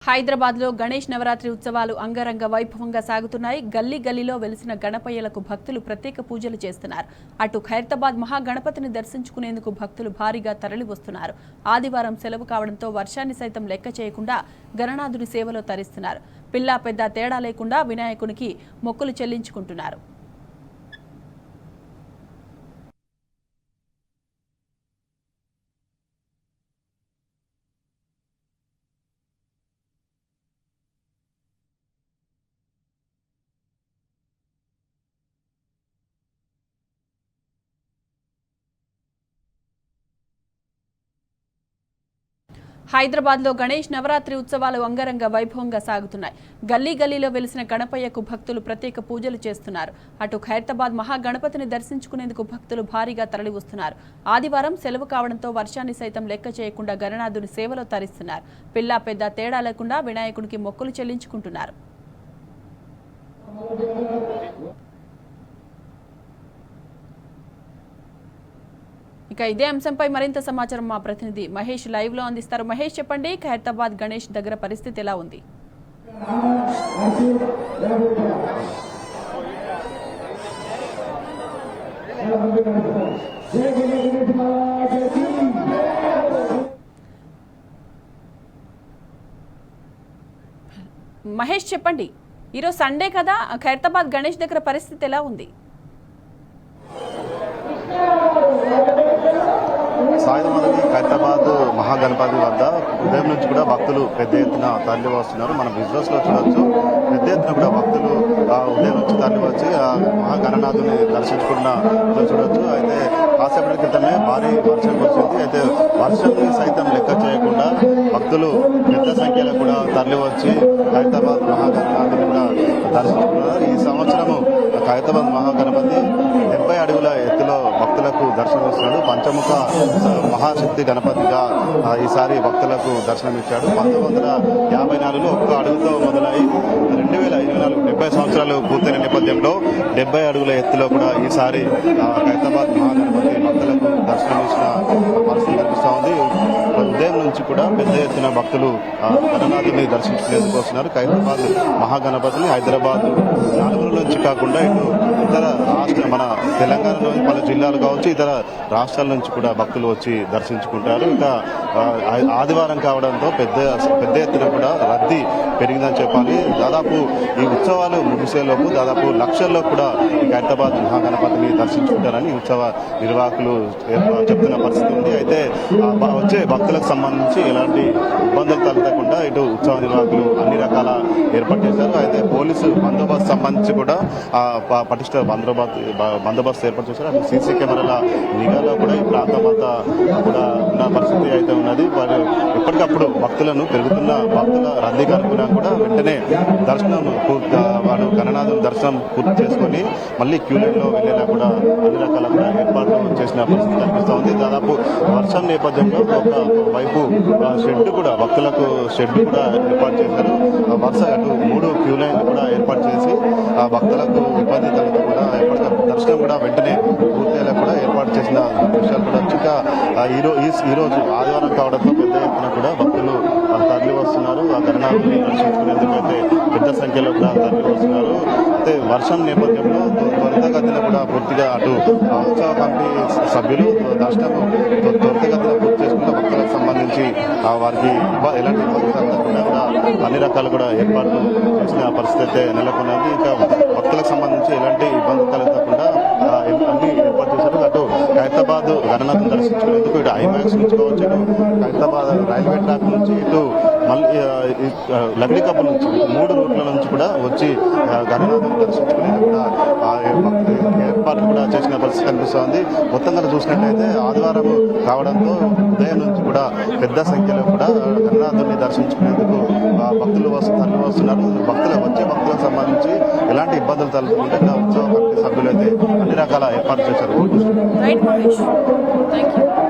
హైదరాబాద్ లో గణేష్ నవరాత్రి ఉత్సవాలు అంగరంగ వైభవంగా సాగుతున్నాయి. గల్లీ గల్లీలో వెలిసిన గణపయ్యలకు భక్తులు ప్రత్యేక పూజలు చేస్తున్నారు. అటు ఖైరతాబాద్ మహాగణపతిని దర్శించుకునేందుకు భక్తులు భారీగా తరలి వస్తున్నారు. ఆదివారం సెలవు కావడంతో వర్షాన్ని సైతం లెక్క చేయకుండా గణనాథుని సేవలో తరిస్తున్నారు. పిల్లా పెద్ద తేడా లేకుండా వినాయకునికి మొక్కులు చెల్లించుకుంటున్నారు. హైదరాబాద్ లో గణేష్ నవరాత్రి ఉత్సవాలు అంగరంగ వైభవంగా సాగుతున్నాయి. గల్లీ గల్లీలో వెలిసిన గణపయ్యకు భక్తులు ప్రత్యేక పూజలు చేస్తున్నారు. అటు ఖైరతాబాద్ మహాగణపతిని దర్శించుకునేందుకు భక్తులు భారీగా తరలి వస్తున్నారు. ఆదివారం సెలవు కావడంతో వర్షాన్ని సైతం లెక్క చేయకుండా గణనాథుని సేవలో తరిస్తున్నారు. పిల్లా పెద్ద తేడా లేకుండా వినాయకునికి మొక్కులు చెల్లించుకుంటున్నారు. ఇక ఇదే అంశంపై మరింత సమాచారం మా ప్రతినిధి మహేష్ లైవ్ లో అందిస్తారు. మహేష్, చెప్పండి, ఖైరతాబాద్ గణేష్ దగ్గర పరిస్థితి ఎలా ఉంది? మహేష్, చెప్పండి, ఈరోజు సండే కదా, ఖైరతాబాద్ గణేష్ దగ్గర పరిస్థితి ఎలా ఉంది? సాయంత్రం ఖైరతాబాద్ మహాగణపతి వద్ద ఉదయం నుంచి కూడా భక్తులు పెద్ద ఎత్తున తరలి వస్తున్నారు. మనం విజువల్స్ లో చూడొచ్చు. పెద్ద ఎత్తున కూడా భక్తులు ఉదయం నుంచి తరలి వచ్చి మహాగణనాథుని దర్శించుకున్న చూడొచ్చు. అయితే కాసేపటి క్రితమే భారీ వర్షం వచ్చింది. అయితే వర్షంని సైతం లెక్క చేయకుండా భక్తులు పెద్ద సంఖ్యలో కూడా తరలి వచ్చి ఖైరతాబాద్ మహాగణనాథుని కూడా దర్శించుకున్నారు. ఈ సంవత్సరము ఖైరతాబాద్ మహాగణపతి 70 అడుగుల ఎత్తులో భక్తులకు దర్శనమిస్తున్నాడు. పంచముఖ మహాశక్తి గణపతిగా ఈసారి భక్తులకు దర్శనమిచ్చాడు. 1954లో ఒక్క అడుగుతో మొదలై 2024 70 సంవత్సరాలు పూర్తయిన నేపథ్యంలో 70 అడుగుల ఎత్తులో కూడా ఈసారి ఖైరతాబాద్ మహాగణపతి భక్తులకు దర్శనమిచ్చిన పరిస్థితి కనిపిస్తూ ఉంది. ఉదయం నుంచి కూడా పెద్ద ఎత్తున భక్తులు గణనాథుని దర్శించుకునేందుకు వస్తున్నారు. ఖైరతాబాద్ మహాగణపతిని హైదరాబాద్ నలుగురు నుంచి కాకుండా ఇటు ఇతర రాష్ట్ర మన తెలంగాణలోని పలు జిల్లాలు కావచ్చు, ఇతర రాష్ట్రాల నుంచి కూడా భక్తులు వచ్చి దర్శించుకుంటారు. ఇంకా ఆదివారం కావడంతో పెద్ద ఎత్తున కూడా రద్దీ పెరిగిందని చెప్పాలి. దాదాపు ఈ ఉత్సవాలు ముగిసేలోపు దాదాపు లక్షల్లో కూడా ఖైరతాబాద్ మహాగణపతిని దర్శించుకుంటారని ఉత్సవ నిర్వాహకులు చెప్తున్న పరిస్థితి ఉంది. అయితే వచ్చే భక్తులకు సంబంధించి ఎలాంటి ఇబ్బందులు తలెత్తకుండా ఇటు ఉత్సవ నిర్వాహకులు అన్ని రకాల ఏర్పాటు చేశారు. అయితే పోలీసు బందోబస్తు సంబంధించి కూడా పటిష్ట బందోబస్తు ఏర్పాటు చేశారు. అటు సీసీ కెమెరాల నిఘాలో కూడా ఈ ప్రాంతం అంతా కూడా ఉన్న పరిస్థితి అయితే ఉన్నది. వారు ఎప్పటికప్పుడు భక్తులను పెరుగుతున్న భక్తుల రద్దీకి అనుకున్నా కూడా వెంటనే దర్శనం వాడు గణనాథుని దర్శనం పూర్తి చేసుకొని మళ్ళీ క్యూ లైన్ లో వెళ్లేలా కూడా అన్ని రకాల కూడా ఏర్పాట్లు చేసిన పరిస్థితి కనిపిస్తూ ఉంది. దాదాపు వర్షం నేపథ్యంలో ఒక వైపు షెడ్ కూడా భక్తులకు షెడ్ కూడా ఏర్పాటు చేశారు. వరుస అటు 3 క్యూ లైన్లు కూడా ఏర్పాటు చేసి ఆ భక్తులకు ఇబ్బంది తగ్గకుండా ఎప్పటికప్పుడు దర్శనం కూడా వెంటనే పూర్తయ్యేలా కూడా ఏర్పాటు చేసిన విషయాలు కూడా ఇంకా ఈ రోజు ఆదివారం కావడంతో పెద్ద ఎత్తున కూడా భక్తులు తరలి వస్తున్నారు. ఆ గణనాథుని దర్శించుకునేందుకు అయితే పెద్ద సంఖ్యలో కూడా తరలి వస్తున్నారు. అయితే వర్షం నేపథ్యంలో త్వరితగతిన కూడా పూర్తిగా అటు ఉత్సవ కమిటీ సభ్యులు దర్శనం త్వరితగతిన పూర్తి చేసుకున్న భక్తులకు సంబంధించి వారికి ఎలాంటి ఇబ్బంది కలగకుండా కూడా అన్ని రకాలు కూడా ఏర్పాట్లు చేసిన పరిస్థితి అయితే నెలకొన్నది. ఇంకా భక్తులకు సంబంధించి ఎలాంటి ఇబ్బంది కలగకుండా అన్ని ఏర్పాటు చేశారు. అటు ఖైరతాబాద్ గణనాథుని దర్శించుకునేందుకు ఇటు ఐమాక్స్ నుంచి కావచ్చు, ఇటు ఖైరతాబాద్ రైల్వే ట్రాక్ నుంచి ఇటు మళ్ళీ లగ్డి కప్పు నుంచి 3 రూట్ల నుంచి కూడా వచ్చి గణనాథుని దర్శించుకునేందుకు కూడా ఏర్పాట్లు కూడా చేసిన పరిస్థితి కనిపిస్తోంది. మొత్తంగా చూసినట్లయితే ఆదివారం కావడంతో ఉదయం నుంచి కూడా పెద్ద సంఖ్యలో కూడా గణనాథుని దర్శించుకునేందుకు భక్తులు తరలి వస్తున్నారు. వచ్చే భక్తులకు సంబంధించి ఎలాంటి ఇబ్బందులు తలెత్తకుండా ఉత్సవ కమిటీ సభ్యులైతే అన్ని రకాల ఏర్పాట్లు చేశారు. Right Mahesh, thank you.